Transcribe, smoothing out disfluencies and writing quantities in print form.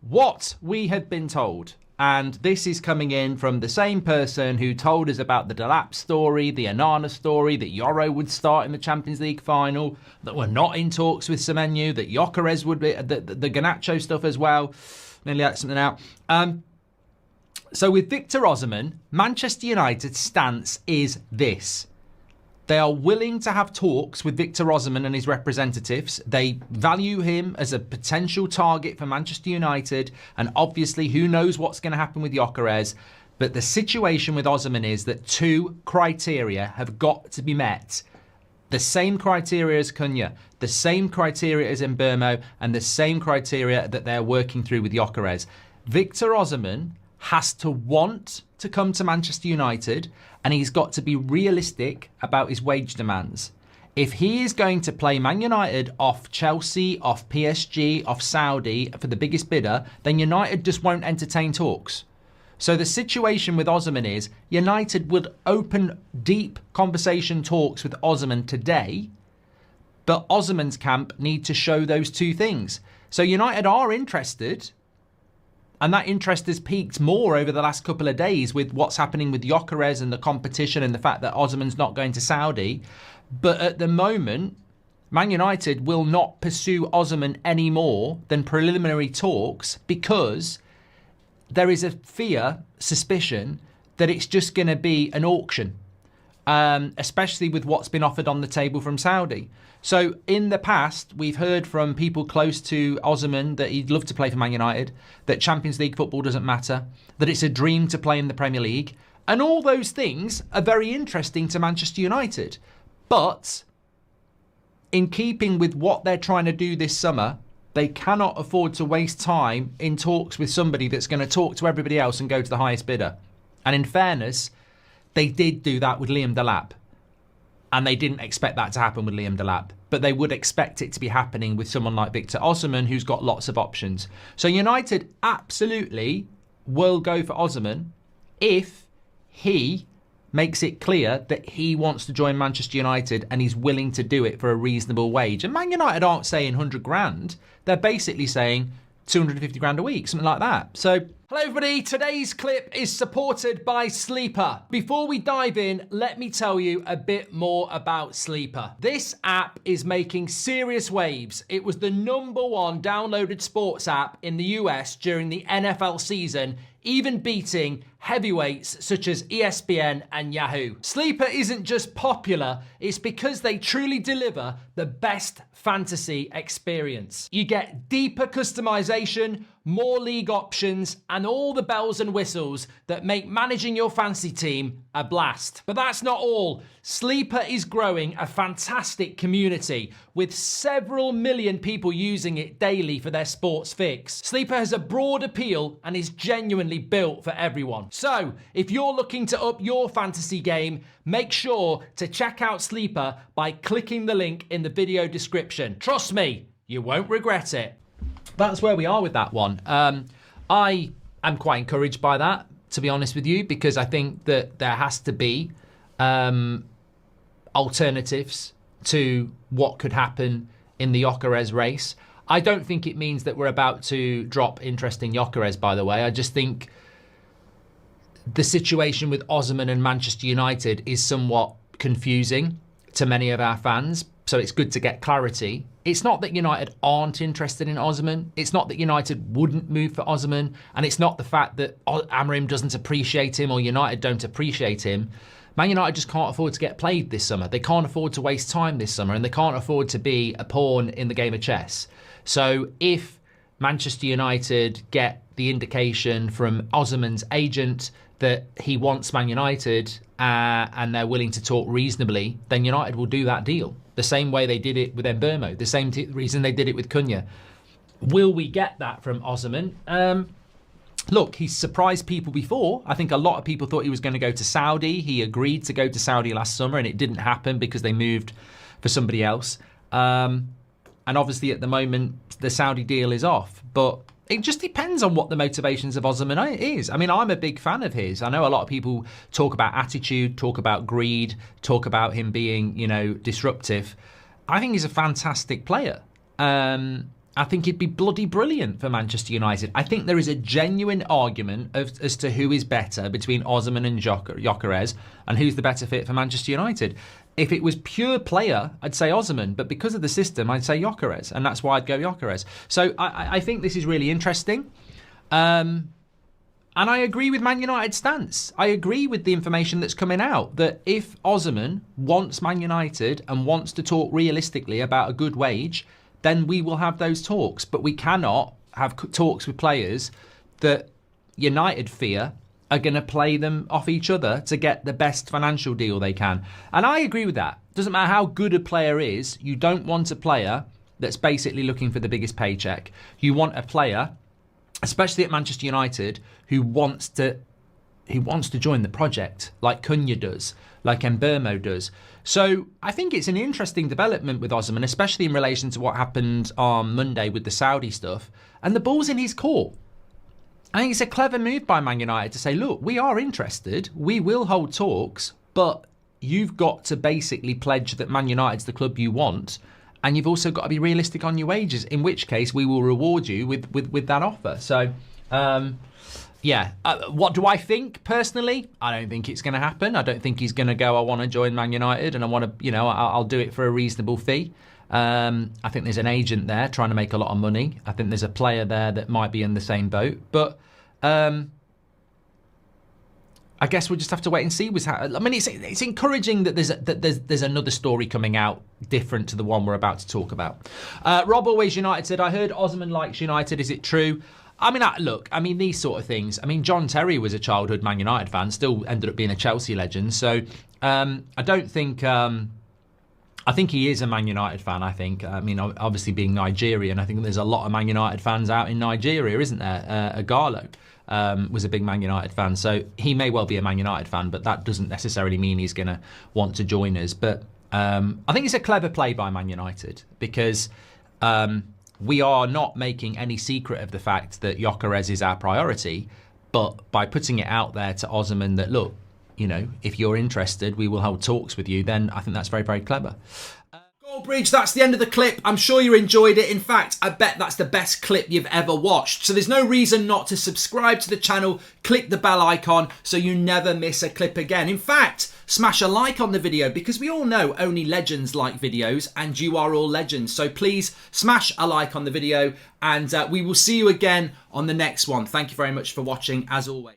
what we have been told, and this is coming in from the same person who told us about the Delap story, the Onana story, that Yoro would start in the Champions League final, that we're not in talks with Semenyo, that Gyökeres would be, the Garnacho stuff as well. Nearly let something out. So with Victor Osimhen, Manchester United's stance is this. They are willing to have talks with Victor Osimhen and his representatives. They value him as a potential target for Manchester United. And obviously, who knows what's going to happen with Gyökeres. But the situation with Osimhen is that two criteria have got to be met. The same criteria as Cunha, the same criteria as Mbeumo, and the same criteria that they're working through with Gyökeres. Victor Osimhen has to want to come to Manchester United, and he's got to be realistic about his wage demands. If he is going to play Man United off Chelsea, off PSG, off Saudi for the biggest bidder, then United just won't entertain talks. So the situation with Osimhen is United would open deep conversation talks with Osimhen today, but Osimhen's camp need to show those two things. So United are interested, and that interest has peaked more over the last couple of days with what's happening with Gyökeres and the competition and the fact that Osimhen's not going to Saudi. But at the moment, Man United will not pursue Osimhen any more than preliminary talks because there is a fear, suspicion, that it's just going to be an auction, especially with what's been offered on the table from Saudi. So in the past, we've heard from people close to Osimhen that he'd love to play for Man United, that Champions League football doesn't matter, that it's a dream to play in the Premier League. And all those things are very interesting to Manchester United. But in keeping with what they're trying to do this summer, they cannot afford to waste time in talks with somebody that's going to talk to everybody else and go to the highest bidder. And in fairness, they did do that with Liam Delap. And they didn't expect that to happen with Liam Delap. But they would expect it to be happening with someone like Victor Osimhen, who's got lots of options. So United absolutely will go for Osimhen if he makes it clear that he wants to join Manchester United and he's willing to do it for a reasonable wage. And Man United aren't saying 100 grand. They're basically saying 250 grand a week, something like that. So, hello everybody, today's clip is supported by Sleeper. Before we dive in, let me tell you a bit more about Sleeper. This app is making serious waves. It was the #1 downloaded sports app in the US during the NFL season, even beating heavyweights such as ESPN and Yahoo. Sleeper isn't just popular, it's because they truly deliver the best fantasy experience. You get deeper customization, more league options, and all the bells and whistles that make managing your fantasy team a blast. But that's not all. Sleeper is growing a fantastic community with several million people using it daily for their sports fix. Sleeper has a broad appeal and is genuinely built for everyone. So, if you're looking to up your fantasy game, make sure to check out Sleeper by clicking the link in the video description. Trust me, you won't regret it. That's where we are with that one. I am quite encouraged by that, to be honest with you, because I think that there has to be alternatives to what could happen in the Gyökeres race. I don't think it means that we're about to drop interest in Gyökeres, by the way. I just think the situation with Osimhen and Manchester United is somewhat confusing to many of our fans, so it's good to get clarity. It's not that United aren't interested in Osimhen. It's not that United wouldn't move for Osimhen. And it's not the fact that Amorim doesn't appreciate him or United don't appreciate him. Man United just can't afford to get played this summer. They can't afford to waste time this summer, and they can't afford to be a pawn in the game of chess. So if Manchester United get the indication from Osimhen's agent that he wants Man United and they're willing to talk reasonably, then United will do that deal. The same way they did it with Mbeumo, the same reason they did it with Cunha. Will we get that from Osimhen? Look, he's surprised people before. I think a lot of people thought he was going to go to Saudi. He agreed to go to Saudi last summer and it didn't happen because they moved for somebody else. And obviously at the moment, the Saudi deal is off. But it just depends on what the motivations of Osimhen is. I mean, I'm a big fan of his. I know a lot of people talk about attitude, talk about greed, talk about him being, disruptive. I think he's a fantastic player. And I think it'd be bloody brilliant for Manchester United. I think there is a genuine argument as to who is better between Osimhen and Gyökeres, and who's the better fit for Manchester United. If it was pure player, I'd say Osimhen, but because of the system, I'd say Gyökeres, and that's why I'd go Gyökeres. So I think this is really interesting. And I agree with Man United's stance. I agree with the information that's coming out, that if Osimhen wants Man United and wants to talk realistically about a good wage, then we will have those talks. But we cannot have talks with players that United fear are going to play them off each other to get the best financial deal they can. And I agree with that. Doesn't matter how good a player is, you don't want a player that's basically looking for the biggest paycheck. You want a player, especially at Manchester United, who wants to join the project, like Cunha does, like Mbeumo does. So I think it's an interesting development with Osimhen, especially in relation to what happened on Monday with the Saudi stuff. And the ball's in his court. I think it's a clever move by Man United to say, look, we are interested, we will hold talks, but you've got to basically pledge that Man United's the club you want, and you've also got to be realistic on your wages, in which case we will reward you with that offer. So, yeah. What do I think personally? I don't think it's going to happen. I don't think he's going to go, I want to join Man United and I want to, I'll do it for a reasonable fee. I think there's an agent there trying to make a lot of money. I think there's a player there that might be in the same boat. But I guess we'll just have to wait and see. I mean, it's encouraging that there's another story coming out different to the one we're about to talk about. Rob Always United said, I heard Osimhen likes United. Is it true? I mean, look, these sort of things. John Terry was a childhood Man United fan, still ended up being a Chelsea legend. So I don't think... I think he is a Man United fan, I think. Obviously being Nigerian, I think there's a lot of Man United fans out in Nigeria, isn't there? Agallo was a big Man United fan. So he may well be a Man United fan, but that doesn't necessarily mean he's going to want to join us. But I think it's a clever play by Man United because we are not making any secret of the fact that Gyökeres is our priority. But by putting it out there to Osimhen that, look, if you're interested, we will hold talks with you, then I think that's very, very clever. Goldbridge, that's the end of the clip. I'm sure you enjoyed it. In fact, I bet that's the best clip you've ever watched. So there's no reason not to subscribe to the channel, click the bell icon so you never miss a clip again. In fact, smash a like on the video because we all know only legends like videos and you are all legends. So please smash a like on the video and we will see you again on the next one. Thank you very much for watching as always.